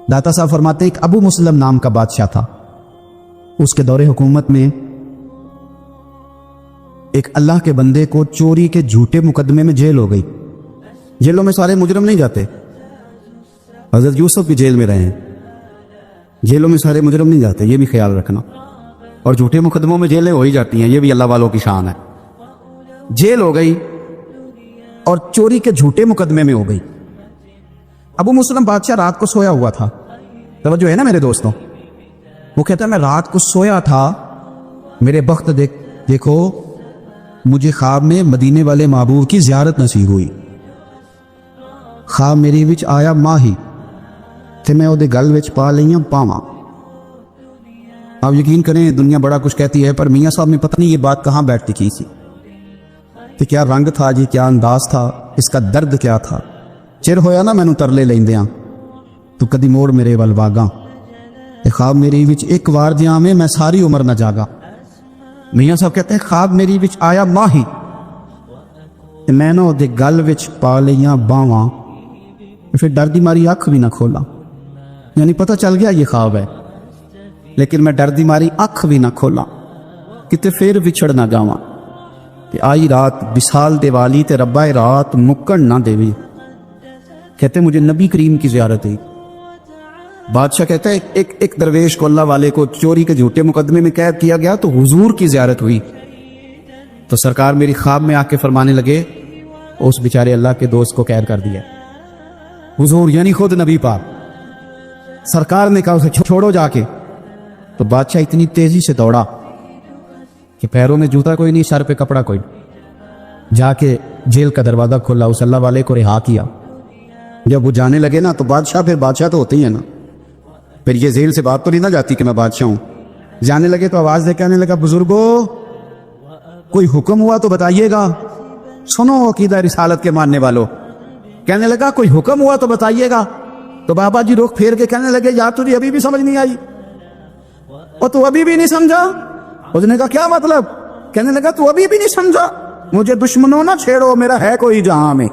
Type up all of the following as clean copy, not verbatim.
داتا صاحب فرماتے ایک ابو مسلم نام کا بادشاہ تھا، اس کے دور حکومت میں ایک اللہ کے بندے کو چوری کے جھوٹے مقدمے میں جیل ہو گئی۔ جیلوں میں سارے مجرم نہیں جاتے، حضرت یوسف بھی جیل میں رہے ہیں، جیلوں میں سارے مجرم نہیں جاتے، یہ بھی خیال رکھنا، اور جھوٹے مقدموں میں جیلیں ہو ہی جاتی ہیں، یہ بھی اللہ والوں کی شان ہے۔ جیل ہو گئی اور چوری کے جھوٹے مقدمے میں ہو گئی۔ ابو مسلم بادشاہ رات کو سویا ہوا تھا، توجہ ہے نا میرے دوستوں، وہ کہتا ہے میں رات کو سویا تھا، میرے بخت دیکھو مجھے خواب میں مدینے والے محبوب کی زیارت نصیب ہوئی، خواب میری وچ آیا ماہی تے میں اودے گل وچ پا لئیاں پاواں۔ آپ یقین کریں دنیا بڑا کچھ کہتی ہے، پر میاں صاحب میں پتہ نہیں یہ بات کہاں بیٹھتی کی سی، کہ کیا رنگ تھا جی، کیا انداز تھا، اس کا درد کیا تھا۔ چر ہویا نا مینوں ترلے لیندیاں، تو کدی موڑ میرے ول واگاں، تے خواب میری وچ ایک وار دیاں میں ساری عمر نہ جاگا۔ میاں صاحب کہتے ہیں خواب میری وچ آیا ماہی تے میں نہ اودے گل وچ پا لیاں باواں، پھر ڈر دی ماری اکھ بھی نہ کھولا، یعنی پتہ چل گیا یہ خواب ہے، لیکن میں ڈر دی ماری اکھ بھی نہ کھولا، کتے پھر وچھڑ نہ جاواں، کہ آئی رات وصال دے والی تے ربا رات مکن نہ دیوی۔ کہتے مجھے نبی کریم کی زیارت ہوئی۔ بادشاہ کہتا ہے ایک درویش کو، اللہ والے کو چوری کے جھوٹے مقدمے میں قید کیا گیا تو حضور کی زیارت ہوئی، تو سرکار میری خواب میں آ کے فرمانے لگے اس بیچارے اللہ کے دوست کو قید کر دیا۔ حضور یعنی خود نبی پاک، سرکار نے کہا اسے چھوڑو جا کے، تو بادشاہ اتنی تیزی سے دوڑا کہ پیروں میں جوتا کوئی نہیں، سر پہ کپڑا کوئی نہیں، جا کے جیل کا دروازہ کھولا، اس اللہ والے کو رہا کیا۔ جب وہ جانے لگے نا تو بادشاہ تو ہوتے ہی ہے نا، پھر یہ جیل سے بات تو نہیں نہ جاتی کہ میں بادشاہ ہوں۔ جانے لگے تو آواز دے کے آنے لگا بزرگو کوئی حکم ہوا تو بتائیے گا، سنو عقیدہ رسالت کے ماننے والوں، کہنے لگا کوئی حکم ہوا تو بتائیے گا۔ تو بابا جی رخ پھیر کے کہنے لگے یار تجھے ابھی بھی سمجھ نہیں آئی، اور تو ابھی بھی نہیں سمجھا؟ اس نے کہا کیا مطلب؟ کہنے لگا تو ابھی بھی نہیں سمجھا، مجھے دشمنوں نہ چھیڑو، میرا ہے کوئی جہاں میں،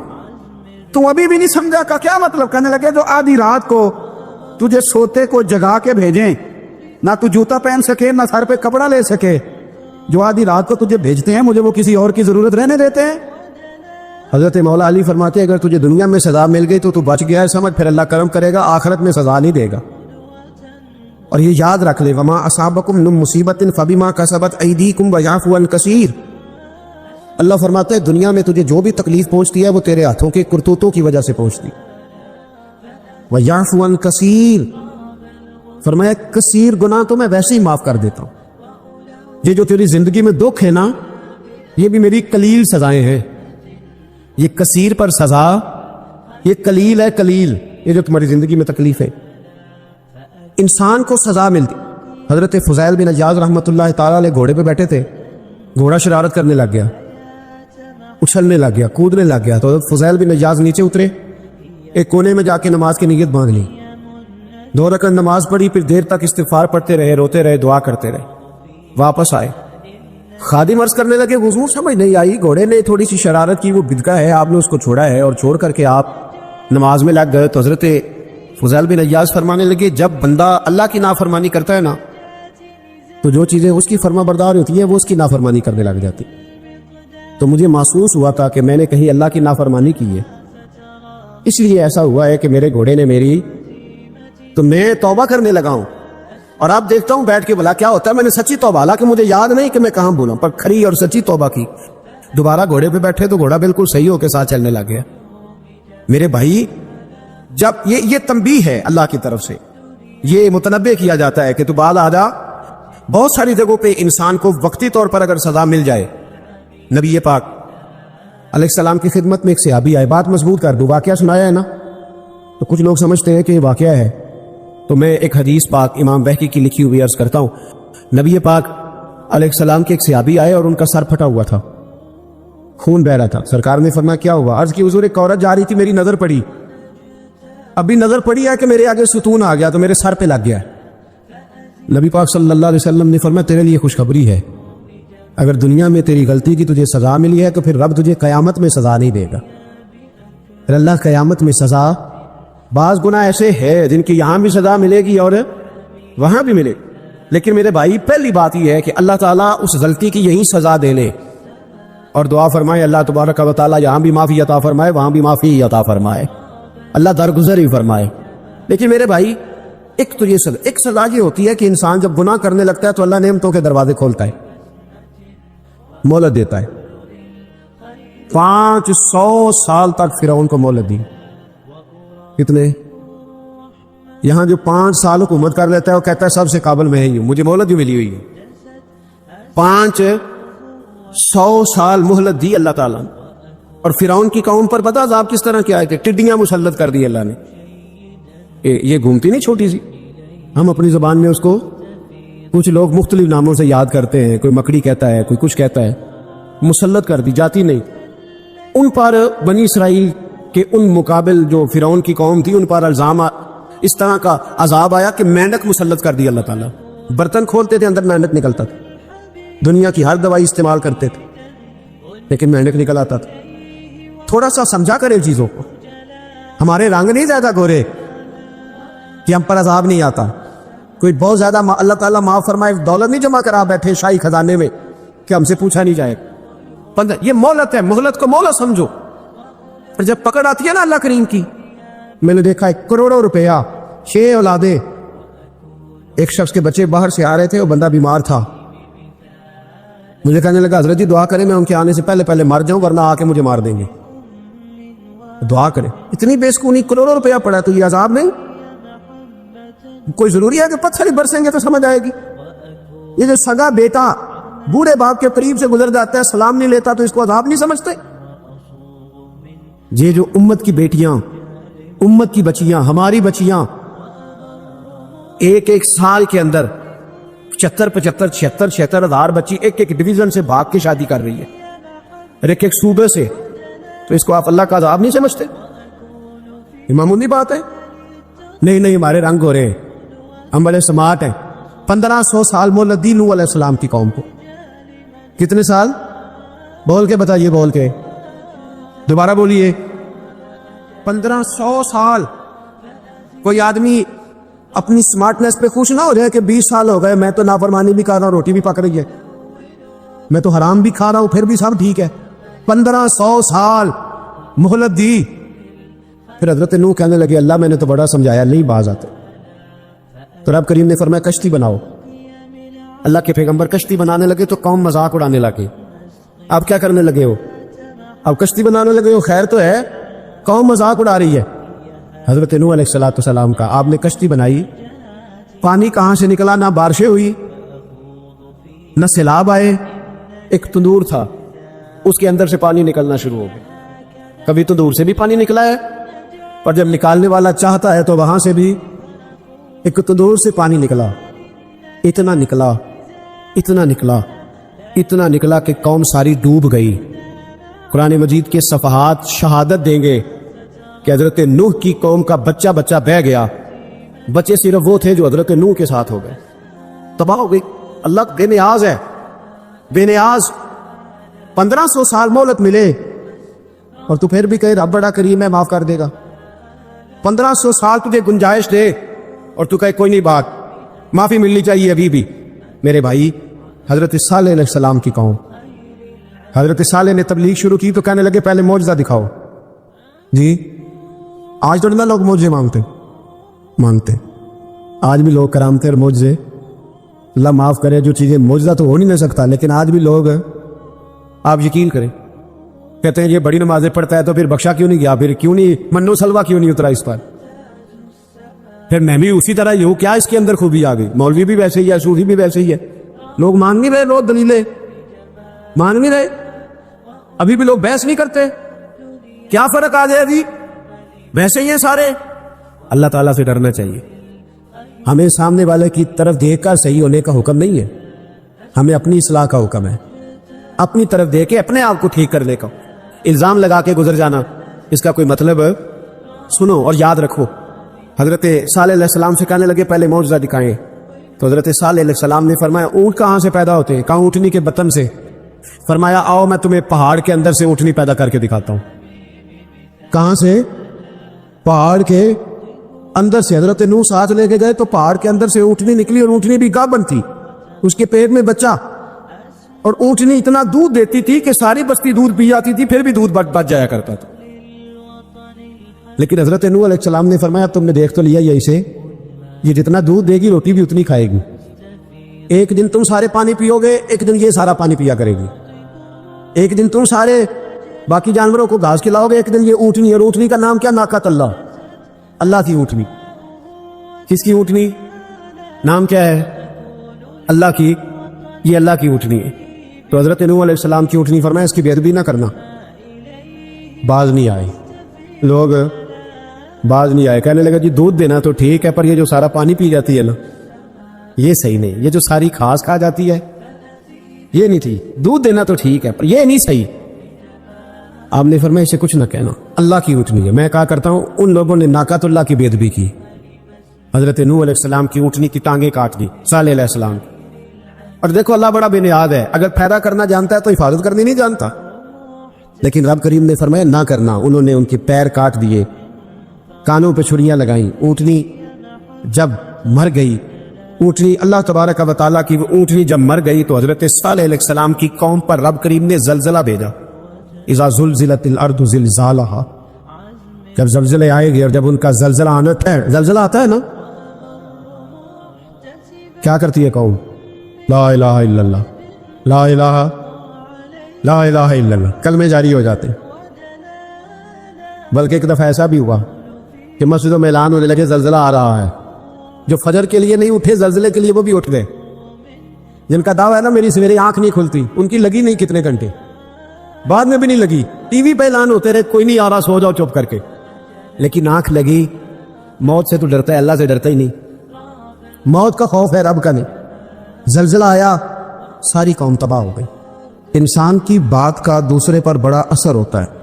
تو ابھی بھی نہیں سمجھا؟ کا کیا مطلب؟ کہنے لگے جو آدھی رات کو تجھے سوتے کو جگا کے بھیجیں، نہ تو جوتا پہن سکے نہ سر پہ کپڑا لے سکے، جو آدھی رات کو تجھے بھیجتے ہیں، مجھے وہ کسی اور کی ضرورت رہنے دیتے ہیں؟ حضرت مولا علی فرماتے ہیں اگر تجھے دنیا میں سزا مل گئی تو بچ گیا ہے سمجھ، پھر اللہ کرم کرے گا، آخرت میں سزا نہیں دے گا۔ اور یہ یاد رکھ لے وما اصابکم من مصیبت فبما کسبت ایدیکم ویعفو عن کثیر، اللہ فرماتا ہے دنیا میں تجھے جو بھی تکلیف پہنچتی ہے وہ تیرے ہاتھوں کے کرتوتوں کی وجہ سے پہنچتی، ویعفو عن کثیر، فرمایا کثیر گناہ تو میں ویسے ہی معاف کر دیتا ہوں، یہ جو تیری زندگی میں دکھ ہے نا یہ بھی میری قلیل سزائیں ہیں، یہ کثیر پر سزا، یہ قلیل ہے، قلیل یہ جو تمہاری زندگی میں تکلیف ہے۔ انسان کو سزا ملتی، حضرت فضیل بن عیاض رحمۃ اللہ تعالی علیہ گھوڑے پہ بیٹھے تھے، گھوڑا شرارت کرنے لگ گیا، اچھلنے لگ گیا، کودنے لگ گیا، تو حضرت فضیل بن عیاض نیچے اترے، ایک کونے میں جا کے نماز کی نیت باندھ لی، 2 رکعت نماز پڑھی، پھر دیر تک استغفار پڑھتے رہے، روتے رہے، دعا کرتے رہے، واپس آئے، خادم عرض کرنے لگے حضور سمجھ نہیں آئی، گھوڑے نے تھوڑی سی شرارت کی، وہ بدکا ہے، آپ نے اس کو چھوڑا ہے اور چھوڑ کر کے آپ نماز میں لگ گئے۔ تو حضرت فضیل بن عیاض فرمانے لگے جب بندہ اللہ کی نافرمانی کرتا ہے نا تو جو چیزیں اس کی فرما بردار ہوتی ہیں وہ اس کی نافرمانی کرنے لگ جاتی، تو مجھے محسوس ہوا تھا کہ میں نے کہیں اللہ کی نافرمانی کی ہے، اس لیے ایسا ہوا ہے کہ میرے گھوڑے نے میری، تو میں توبہ کرنے لگا ہوں، اور آپ دیکھتا ہوں بیٹھ کے بلا کیا ہوتا ہے، میں نے سچی توبہ، حالانکہ مجھے یاد نہیں کہ میں کہاں بولا، پر کھری اور سچی توبہ کی، دوبارہ گھوڑے پہ بیٹھے تو گھوڑا بالکل صحیح ہو کے ساتھ چلنے لگ گیا۔ میرے بھائی جب یہ تنبیہ ہے اللہ کی طرف سے، یہ متنبہ کیا جاتا ہے کہ تو بعد آ جا۔ بہت ساری جگہوں پہ انسان کو وقتی طور پر اگر سزا مل جائے، نبی پاک علیہ السلام کی خدمت میں ایک صحابی آئے، بات مضبوط کر دوں، واقعہ سنایا ہے نا تو کچھ لوگ سمجھتے ہیں کہ یہ واقعہ ہے، تو میں ایک حدیث پاک امام بہقی کی لکھی ہوئی عرض کرتا ہوں۔ نبی پاک علیہ السلام کے ایک صحابی آئے اور ان کا سر پھٹا ہوا تھا، خون بہ رہا تھا، سرکار نے فرمایا کیا ہوا؟ عرض کی حضور ایک عورت جا رہی تھی، میری نظر پڑی، ابھی نظر پڑی ہے کہ میرے آگے ستون آ گیا تو میرے سر پہ لگ گیا۔ نبی پاک صلی اللہ علیہ وسلم نے فرمایا تیرے لیے خوشخبری ہے، اگر دنیا میں تیری غلطی کی تجھے سزا ملی ہے تو پھر رب تجھے قیامت میں سزا نہیں دے گا، پھر اللہ قیامت میں سزا بعض گناہ ایسے ہیں جن کی یہاں بھی سزا ملے گی اور وہاں بھی ملے، لیکن میرے بھائی پہلی بات یہ ہے کہ اللہ تعالیٰ اس غلطی کی یہی سزا دے لے، اور دعا فرمائے اللہ تبارک و تعالیٰ یہاں بھی معافی عطا فرمائے وہاں بھی معافی عطا فرمائے، اللہ درگزر ہی فرمائے۔ لیکن میرے بھائی ایک تو یہ سزا یہ ہوتی ہے کہ انسان جب گناہ کرنے لگتا ہے تو اللہ نعمتوں کے دروازے کھولتا ہے، مہلت دیتا ہے۔ 500 سال تک فرعون کو مہلت دی، کتنے؟ یہاں جو 5 سال حکومت کر لیتا ہے وہ کہتا ہے سب سے قابل میں ہی ہوں، مجھے مہلت بھی ملی ہوئی ہے۔ 500 سال مہلت دی اللہ تعالیٰ نے، اور فرعون کی قوم پر پتہ عذاب کس طرح کیا ہے؟ ٹڈیاں مسلط کر دی اللہ نے۔ یہ گھومتی نہیں چھوٹی سی، ہم اپنی زبان میں اس کو کچھ لوگ مختلف ناموں سے یاد کرتے ہیں، کوئی مکڑی کہتا ہے، کوئی کچھ کہتا ہے، مسلط کر دی، جاتی نہیں۔ ان پر بنی اسرائیل کے ان مقابل جو فرعون کی قوم تھی ان پر الزام اس طرح کا عذاب آیا کہ مینڈک مسلط کر دی اللہ تعالیٰ۔ برتن کھولتے تھے اندر مینڈک نکلتا تھا، دنیا کی ہر دوائی استعمال کرتے تھے لیکن مینڈک نکل آتا تھا۔ تھوڑا سا سمجھا کرے چیزوں کو، ہمارے رنگ نہیں زیادہ گورے کہ ہم پر عذاب نہیں آتا۔ کوئی بہت زیادہ اللہ تعالیٰ معاف فرمائے دولت نہیں جمع کرا بیٹھے شاہی خزانے میں کہ ہم سے پوچھا نہیں جائے۔ یہ مہلت ہے، مہلت کو مہلت سمجھو، اور جب پکڑ آتی ہے نا اللہ کریم کی، میں نے دیکھا 1 کروڑوں روپیہ 6 اولادیں، ایک شخص کے بچے باہر سے آ رہے تھے، وہ بندہ بیمار تھا، مجھے کہنے لگا حضرت جی دعا کریں میں ان کے آنے سے پہلے پہلے مر جاؤں ورنہ آ کے مجھے مار دیں گے، دعا کریں۔ اتنی بے سکونی، کروڑوں روپیہ پڑا تو یہ عذاب نہیں؟ کوئی ضروری ہے کہ پتھر ہی برسیں گے تو سمجھ آئے گی؟ یہ جو سگا بیٹا بوڑھے باپ کے قریب سے گزر جاتا ہے سلام نہیں لیتا تو اس کو عذاب نہیں سمجھتے؟ یہ جو امت کی بیٹیاں، امت کی بچیاں، ہماری بچیاں ایک سال کے اندر 75 ہزار بچی ایک ڈویژن سے بھاگ کے شادی کر رہی ہے، اور ایک صوبے سے، تو اس کو آپ اللہ کا عذاب نہیں سمجھتے؟ یہ معمولی بات ہے؟ نہیں ہمارے رنگ ہو رہے ہیں، ہم بڑے سمارٹ ہیں۔ 1500 سال مہلت دی نوح علیہ السلام کی قوم کو۔ کتنے سال؟ بول کے بتائیے، بول کے دوبارہ بولیے۔ 1500 سال۔ کوئی آدمی اپنی سمارٹنس پہ خوش نہ ہو جائے کہ 20 سال ہو گئے میں تو نافرمانی بھی کر رہا ہوں، روٹی بھی پک رہی ہے، میں تو حرام بھی کھا رہا ہوں، پھر بھی سب ٹھیک ہے۔ 1500 سال مہلت دی۔ پھر حضرت نوح کہنے لگے اللہ میں نے تو بڑا سمجھایا نہیں باز آتے، تو رب کریم نے فرمایا کشتی بناؤ۔ اللہ کے پیغمبر کشتی بنانے لگے تو قوم مذاق اڑانے لگے۔ اب کیا کرنے لگے ہو؟ اب کشتی بنانے لگے ہو، خیر تو ہے، قوم مذاق اڑا رہی ہے۔ حضرت نوح علیہ السلام کا آپ نے کشتی بنائی، پانی کہاں سے نکلا؟ نہ بارشیں ہوئی نہ سیلاب آئے، ایک تندور تھا اس کے اندر سے پانی نکلنا شروع ہو گیا۔ کبھی تندور سے بھی پانی نکلا ہے، پر جب نکالنے والا چاہتا ہے تو وہاں سے بھی ایک تندور سے پانی نکلا، اتنا نکلا اتنا نکلا اتنا نکلا کہ قوم ساری ڈوب گئی۔ قرآن مجید کے صفحات شہادت دیں گے کہ حضرت نوح کی قوم کا بچہ بچہ بہ گیا، بچے صرف وہ تھے جو حضرت نوح کے ساتھ ہو گئے، تباہ ہو گئی۔ اللہ بے نیاز ہے، بے نیاز۔ 1500 سال مہلت ملے اور تو پھر بھی کہے رب بڑا کریم ہے معاف کر دے گا۔ 1500 سال تجھے گنجائش دے اور تو کہے کوئی نہیں بات معافی ملنی چاہیے ابھی بھی۔ میرے بھائی حضرت صالح علیہ السلام کی قوم، حضرت صالح نے تبلیغ شروع کی تو کہنے لگے پہلے معجزہ دکھاؤ۔ جی آج تو نہ لوگ معجزے مانگتے، آج بھی لوگ کرامتے اور معجزے، اللہ معاف کرے جو چیزیں معجزہ تو ہو نہیں سکتا، لیکن آج بھی لوگ، آپ یقین کریں، کہتے ہیں یہ بڑی نمازیں پڑھتا ہے تو پھر بخشا کیوں نہیں گیا، پھر کیوں نہیں منو سلوا کیوں نہیں اترا اس پر، پھر میں بھی اسی طرح ہی ہوں، کیا اس کے اندر خوبی آ گئی؟ مولوی بھی ویسے ہی ہے، صوفی بھی ویسے ہی ہے، لوگ مان نہیں رہے، لوگ دلیلیں مان نہیں رہے، ابھی بھی لوگ بحث نہیں کرتے، کیا فرق آ جائے جی؟ ویسے ہی ہیں سارے۔ اللہ تعالیٰ سے ڈرنا چاہیے، ہمیں سامنے والے کی طرف دیکھ کر صحیح ہونے کا حکم نہیں ہے، ہمیں اپنی اصلاح کا حکم ہے، اپنی طرف دیکھ کے اپنے آپ کو ٹھیک کرنے کا۔ الزام لگا کے گزر جانا اس کا کوئی مطلب؟ سنو اور یاد رکھو، حضرت صالح علیہ السلام سے کہنے لگے پہلے معجزہ دکھائیں، تو حضرت صالح علیہ السلام نے فرمایا اونٹ کہاں سے پیدا ہوتے ہیں؟ کہاں؟ اونٹنی کے بطن سے۔ فرمایا آؤ میں تمہیں پہاڑ کے اندر سے اونٹنی پیدا کر کے دکھاتا ہوں۔ کہاں سے؟ پہاڑ کے اندر سے حضرت نوح ساتھ لے کے گئے تو پہاڑ کے اندر سے اونٹنی نکلی، اور اونٹنی بھی گابن تھی، اس کے پیٹ میں بچہ، اور اونٹنی اتنا دودھ دیتی تھی کہ ساری بستی دودھ پی جاتی تھی، پھر بھی دودھ بچ جایا کرتا تھا۔ لیکن حضرت نوح علیہ السلام نے فرمایا تم نے دیکھ تو لیا یہ اسے، یہ جتنا دودھ دے گی روٹی بھی اتنی کھائے گی، ایک دن تم سارے پانی پیو گے، ایک دن یہ سارا پانی پیا کرے گی، ایک دن تم سارے باقی جانوروں کو گھاس کھلاؤ گے، ایک دن یہ اونٹنی، اور اونٹنی کا نام کیا؟ ناقۃ اللہ، اللہ کی اونٹنی۔ کس کی اونٹنی؟ نام کیا ہے؟ اللہ کی، یہ اللہ کی اونٹنی ہے۔ تو حضرت نوح علیہ السلام کی اونٹنی فرمایا اس کی بے ادبی نہ کرنا۔ باز نہیں آئے لوگ، باز نہیں آئے، کہنے لگا جی دودھ دینا تو ٹھیک ہے، پر یہ جو سارا پانی پی جاتی ہے نا یہ صحیح نہیں، یہ جو ساری گھاس کھا جاتی ہے یہ نہیں ٹھیک، دودھ دینا تو ٹھیک ہے پر یہ نہیں صحیح۔ آپ نے فرمایا اسے کچھ نہ کہنا، اللہ کی اونٹنی ہے۔ میں کہا کرتا ہوں ان لوگوں نے ناقۃ اللہ کی بے ادبی کی، حضرت نوح علیہ السلام کی اونٹنی کی ٹانگیں کاٹ دی، صالح علیہ السلام کی۔ اور دیکھو اللہ بڑا بے نیاز ہے، اگر پیدا کرنا جانتا ہے تو حفاظت کرنی نہیں جانتا، لیکن رب کریم نے فرمایا نہ کرنا۔ انہوں نے ان کے پیر کاٹ دیے، کانوں پہ چھریاں لگائیں۔ اونٹنی جب مر گئی، اونٹنی اللہ تبارک و تعالیٰ کی وہ اونٹنی جب مر گئی تو حضرت صالح علیہ السلام کی قوم پر رب کریم نے زلزلہ بھیجا۔ اذا زلزلت الارض زلزالہا، جب زلزلے آئے گے اور جب ان کا زلزلہ آنا ہے، زلزلہ آتا ہے نا، کیا کرتی ہے قوم؟ لا الہ الا اللہ، لا الہ لا الہ الا اللہ، کلمے جاری ہو جاتے ہیں۔ بلکہ ایک دفعہ ایسا بھی ہوا کہ مسجدوں میں اعلان ہونے لگے زلزلہ آ رہا ہے، جو فجر کے لیے نہیں اٹھے زلزلے کے لیے وہ بھی اٹھ گئے، جن کا دعویٰ ہے نا میری سویرے آنکھ نہیں کھلتی، ان کی لگی نہیں کتنے گھنٹے، بعد میں بھی نہیں لگی، ٹی وی پہ اعلان ہوتے رہے کوئی نہیں آ رہا، سو جاؤ چپ کر کے، لیکن آنکھ لگی۔ موت سے تو ڈرتا ہے، اللہ سے ڈرتا ہی نہیں، موت کا خوف ہے رب کا نہیں۔ زلزلہ آیا، ساری قوم تباہ ہو گئی۔ انسان کی بات کا دوسرے پر بڑا اثر ہوتا ہے،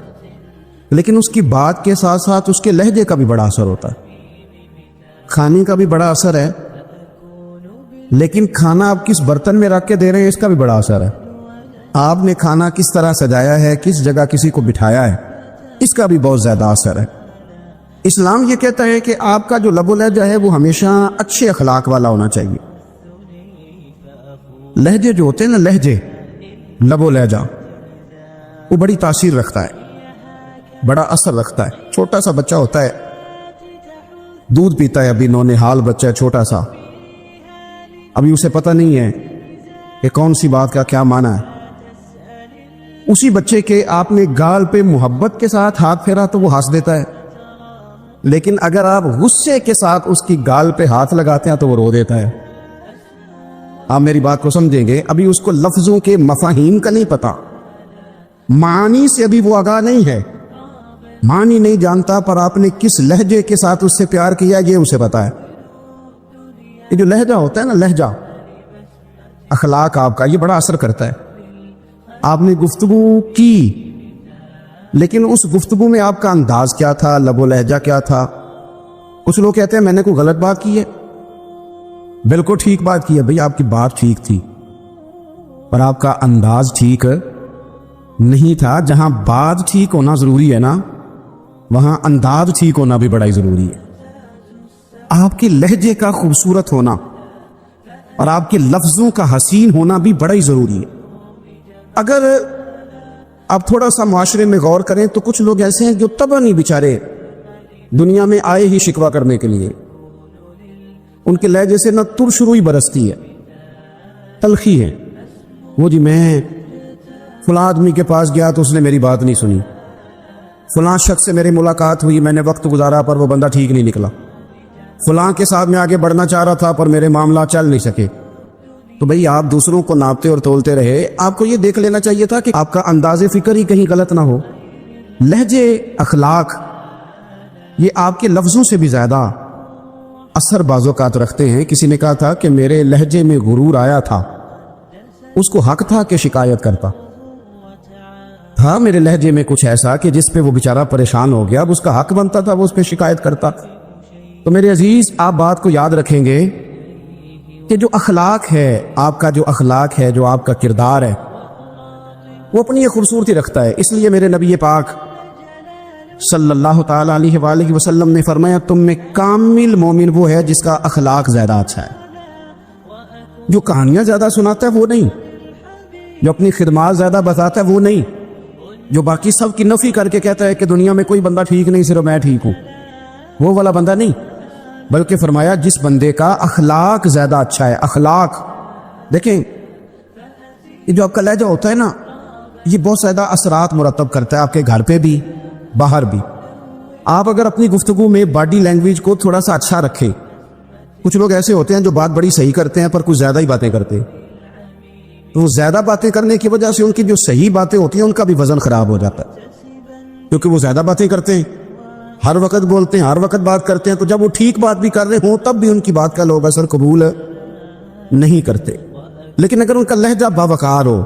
لیکن اس کی بات کے ساتھ ساتھ اس کے لہجے کا بھی بڑا اثر ہوتا ہے۔ کھانے کا بھی بڑا اثر ہے، لیکن کھانا آپ کس برتن میں رکھ کے دے رہے ہیں اس کا بھی بڑا اثر ہے۔ آپ نے کھانا کس طرح سجایا ہے، کس جگہ کسی کو بٹھایا ہے، اس کا بھی بہت زیادہ اثر ہے۔ اسلام یہ کہتا ہے کہ آپ کا جو لب و لہجہ ہے وہ ہمیشہ اچھے اخلاق والا ہونا چاہیے۔ لہجے جو ہوتے ہیں نا، لہجے، لب و لہجہ، وہ بڑی تاثیر رکھتا ہے، بڑا اثر رکھتا ہے۔ چھوٹا سا بچہ ہوتا ہے، دودھ پیتا ہے، ابھی نونہال بچہ ہے چھوٹا سا، ابھی اسے پتہ نہیں ہے کہ کون سی بات کا کیا معنی ہے۔ اسی بچے کے آپ نے گال پہ محبت کے ساتھ ہاتھ پھیرا تو وہ ہنس دیتا ہے، لیکن اگر آپ غصے کے ساتھ اس کی گال پہ ہاتھ لگاتے ہیں تو وہ رو دیتا ہے۔ آپ میری بات کو سمجھیں گے، ابھی اس کو لفظوں کے مفاہیم کا نہیں پتا، معنی سے ابھی وہ آگاہ نہیں ہے، معنی نہیں جانتا، پر آپ نے کس لہجے کے ساتھ اس سے پیار کیا یہ اسے پتا ہے۔ یہ جو لہجہ ہوتا ہے نا، لہجہ، اخلاق آپ کا، یہ بڑا اثر کرتا ہے۔ آپ نے گفتگو کی، لیکن اس گفتگو میں آپ کا انداز کیا تھا، لب و لہجہ کیا تھا۔ کچھ لوگ کہتے ہیں میں نے کوئی غلط بات کی ہے، بالکل ٹھیک بات کی ہے بھئی، آپ کی بات ٹھیک تھی، پر آپ کا انداز ٹھیک نہیں تھا۔ جہاں بات ٹھیک ہونا ضروری ہے نا، وہاں انداز ٹھیک ہونا بھی بڑا ہی ضروری ہے۔ آپ کے لہجے کا خوبصورت ہونا اور آپ کے لفظوں کا حسین ہونا بھی بڑا ہی ضروری ہے۔ اگر آپ تھوڑا سا معاشرے میں غور کریں تو کچھ لوگ ایسے ہیں جو طبعاً ہی بیچارے دنیا میں آئے ہی شکوہ کرنے کے لیے، ان کے لہجے سے نہ ترش روئی برستی ہے، تلخی ہے۔ وہ جی میں فلاں آدمی کے پاس گیا تو اس نے میری بات نہیں سنی، فلاں شخص سے میری ملاقات ہوئی، میں نے وقت گزارا پر وہ بندہ ٹھیک نہیں نکلا، فلاں کے ساتھ میں آگے بڑھنا چاہ رہا تھا پر میرے معاملہ چل نہیں سکے۔ تو بھئی آپ دوسروں کو ناپتے اور تولتے رہے، آپ کو یہ دیکھ لینا چاہیے تھا کہ آپ کا انداز فکر ہی کہیں غلط نہ ہو۔ لہجے، اخلاق، یہ آپ کے لفظوں سے بھی زیادہ اثر بعض اوقات رکھتے ہیں۔ کسی نے کہا تھا کہ میرے لہجے میں غرور آیا تھا، اس کو حق تھا کہ شکایت کرتا تھا، میرے لہجے میں کچھ ایسا کہ جس پہ وہ بیچارہ پریشان ہو گیا، اب اس کا حق بنتا تھا وہ اس پہ شکایت کرتا۔ تو میرے عزیز، آپ بات کو یاد رکھیں گے کہ جو اخلاق ہے، آپ کا جو اخلاق ہے، جو آپ کا کردار ہے، وہ اپنی ایک خوبصورتی رکھتا ہے۔ اس لیے میرے نبی پاک صلی اللہ تعالی علیہ وآلہ وسلم نے فرمایا تم میں کامل مومن وہ ہے جس کا اخلاق زیادہ اچھا ہے۔ جو کہانیاں زیادہ سناتا ہے وہ نہیں، جو اپنی خدمات زیادہ بتاتا ہے وہ نہیں، جو باقی سب کی نفی کر کے کہتا ہے کہ دنیا میں کوئی بندہ ٹھیک نہیں صرف میں ٹھیک ہوں، وہ والا بندہ نہیں، بلکہ فرمایا جس بندے کا اخلاق زیادہ اچھا ہے۔ اخلاق دیکھیں، یہ جو آپ کا لہجہ ہوتا ہے نا، یہ بہت زیادہ اثرات مرتب کرتا ہے آپ کے گھر پہ بھی باہر بھی۔ آپ اگر اپنی گفتگو میں باڈی لینگویج کو تھوڑا سا اچھا رکھیں، کچھ لوگ ایسے ہوتے ہیں جو بات بڑی صحیح کرتے ہیں پر کچھ زیادہ ہی باتیں کرتے ہیں، تو زیادہ باتیں کرنے کی وجہ سے ان کی جو صحیح باتیں ہوتی ہیں ان کا بھی وزن خراب ہو جاتا ہے، کیونکہ وہ زیادہ باتیں کرتے ہیں، ہر وقت بولتے ہیں، ہر وقت بات کرتے ہیں، تو جب وہ ٹھیک بات بھی کر رہے ہوں تب بھی ان کی بات کا لوگ اثر قبول نہیں کرتے۔ لیکن اگر ان کا لہجہ باوقار ہو،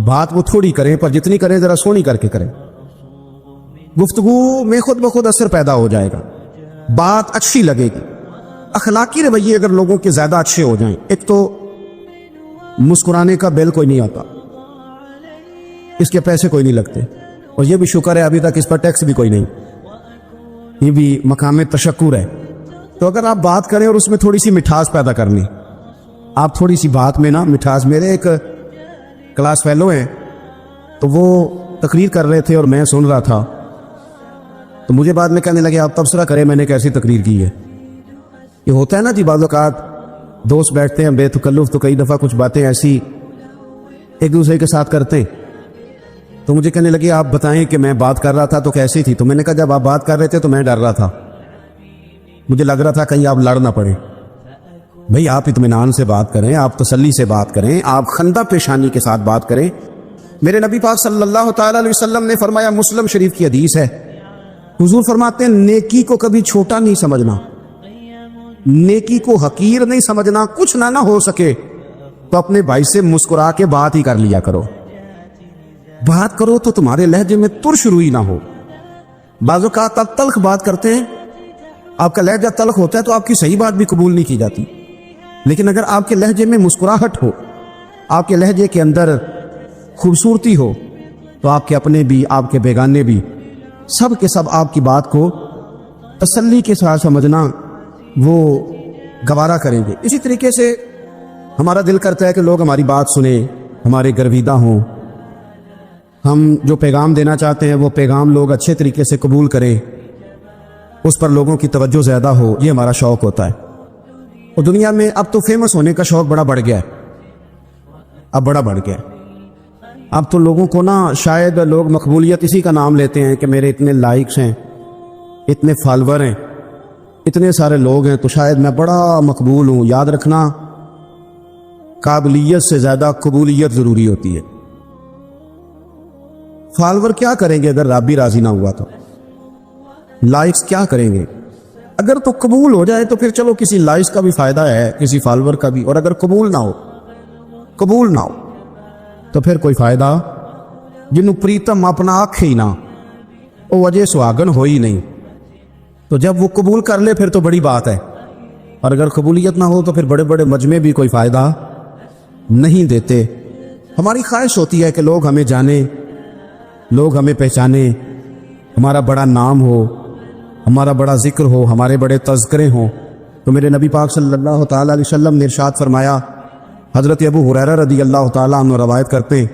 بات وہ تھوڑی کریں پر جتنی کریں ذرا سونی کر کے کریں، گفتگو میں خود بخود اثر پیدا ہو جائے گا، بات اچھی لگے گی۔ اخلاقی رویے اگر لوگوں کے زیادہ اچھے ہو جائیں، ایک تو مسکرانے کا بل کوئی نہیں آتا، اس کے پیسے کوئی نہیں لگتے، اور یہ بھی شکر ہے ابھی تک اس پر ٹیکس بھی کوئی نہیں، یہ بھی مقام تشکر ہے۔ تو اگر آپ بات کریں اور اس میں تھوڑی سی مٹھاس پیدا کرنی، آپ تھوڑی سی بات میں نا مٹھاس، میرے ایک کلاس فیلو ہیں تو وہ تقریر کر رہے تھے اور میں سن رہا تھا، تو مجھے بعد میں کہنے لگے آپ تبصرہ کریں میں نے کیسی تقریر کی ہے۔ یہ ہوتا ہے نا جی، بعض اوقات دوست بیٹھتے ہیں بے تکلف تو کئی دفعہ کچھ باتیں ایسی ایک دوسرے کے ساتھ کرتے ہیں، تو مجھے کہنے لگے آپ بتائیں کہ میں بات کر رہا تھا تو کیسی تھی؟ تو میں نے کہا جب آپ بات کر رہے تھے تو میں ڈر رہا تھا، مجھے لگ رہا تھا کہیں آپ لڑ نہ پڑے۔ بھئی آپ اطمینان سے بات کریں، آپ تسلی سے بات کریں، آپ خندہ پیشانی کے ساتھ بات کریں۔ میرے نبی پاک صلی اللہ تعالی علیہ وسلم نے فرمایا، مسلم شریف کی حدیث ہے، حضور فرماتے ہیں نیکی کو کبھی چھوٹا نہیں سمجھنا، نیکی کو حقیر نہیں سمجھنا، کچھ نہ ہو سکے تو اپنے بھائی سے مسکرا کے بات ہی کر لیا کرو، بات کرو تو تمہارے لہجے میں ترش روئی نہ ہو۔ بعض اوقات آپ تلخ بات کرتے ہیں، آپ کا لہجہ تلخ ہوتا ہے تو آپ کی صحیح بات بھی قبول نہیں کی جاتی، لیکن اگر آپ کے لہجے میں مسکراہٹ ہو، آپ کے لہجے کے اندر خوبصورتی ہو، تو آپ کے اپنے بھی آپ کے بیگانے بھی سب کے سب آپ کی بات کو تسلی کے ساتھ سمجھنا وہ گوارا کریں گے۔ اسی طریقے سے ہمارا دل کرتا ہے کہ لوگ ہماری بات سنیں، ہمارے گرویدہ ہوں، ہم جو پیغام دینا چاہتے ہیں وہ پیغام لوگ اچھے طریقے سے قبول کریں، اس پر لوگوں کی توجہ زیادہ ہو، یہ ہمارا شوق ہوتا ہے۔ اور دنیا میں اب تو فیمس ہونے کا شوق بڑا بڑھ گیا ہے، اب بڑا بڑھ گیا ہے۔ اب تو لوگوں کو نا شاید لوگ مقبولیت اسی کا نام لیتے ہیں کہ میرے اتنے لائکس ہیں، اتنے فالور ہیں، اتنے سارے لوگ ہیں تو شاید میں بڑا مقبول ہوں۔ یاد رکھنا، قابلیت سے زیادہ قبولیت ضروری ہوتی ہے۔ فالور کیا کریں گے اگر رب بھی راضی نہ ہوا تو؟ لائکس کیا کریں گے؟ اگر تو قبول ہو جائے تو پھر چلو کسی لائکس کا بھی فائدہ ہے، کسی فالور کا بھی، اور اگر قبول نہ ہو تو پھر کوئی فائدہ جنوں پریتم اپنا آنکھ ہی نہ، وہ وجہ سہاگن ہو ہی نہیں۔ تو جب وہ قبول کر لے پھر تو بڑی بات ہے، اور اگر قبولیت نہ ہو تو پھر بڑے بڑے مجمع بھی کوئی فائدہ نہیں دیتے۔ ہماری خواہش ہوتی ہے کہ لوگ ہمیں جانیں، لوگ ہمیں پہچانیں، ہمارا بڑا نام ہو، ہمارا بڑا ذکر ہو، ہمارے بڑے تذکرے ہوں۔ تو میرے نبی پاک صلی اللہ تعالیٰ علیہ وسلم نے ارشاد فرمایا، حضرت ابو ہریرہ رضی اللہ تعالیٰ عنہ روایت کرتے ہیں،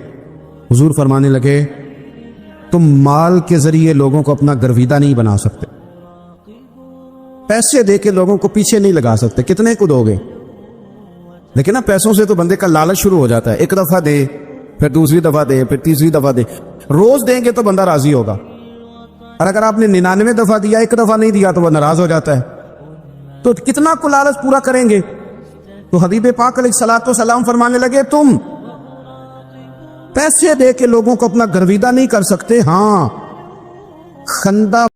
حضور فرمانے لگے، تم مال کے ذریعے لوگوں کو اپنا گرویدہ نہیں بنا سکتے، پیسے دے کے لوگوں کو پیچھے نہیں لگا سکتے، کتنے کو دو گے؟ لیکن نا پیسوں سے تو بندے کا لالچ شروع ہو جاتا ہے، ایک دفعہ دے، پھر دوسری دفعہ دے، پھر تیسری دفعہ دے، روز دیں گے تو بندہ راضی ہوگا، اور اگر آپ نے 99 دفعہ دیا، ایک دفعہ نہیں دیا تو وہ ناراض ہو جاتا ہے۔ تو کتنا کو لالچ پورا کریں گے؟ تو حبیب پاک علیہ الصلوۃ والسلام فرمانے لگے، تم پیسے دے کے لوگوں کو اپنا گرویدہ نہیں کر سکتے، ہاں خندہ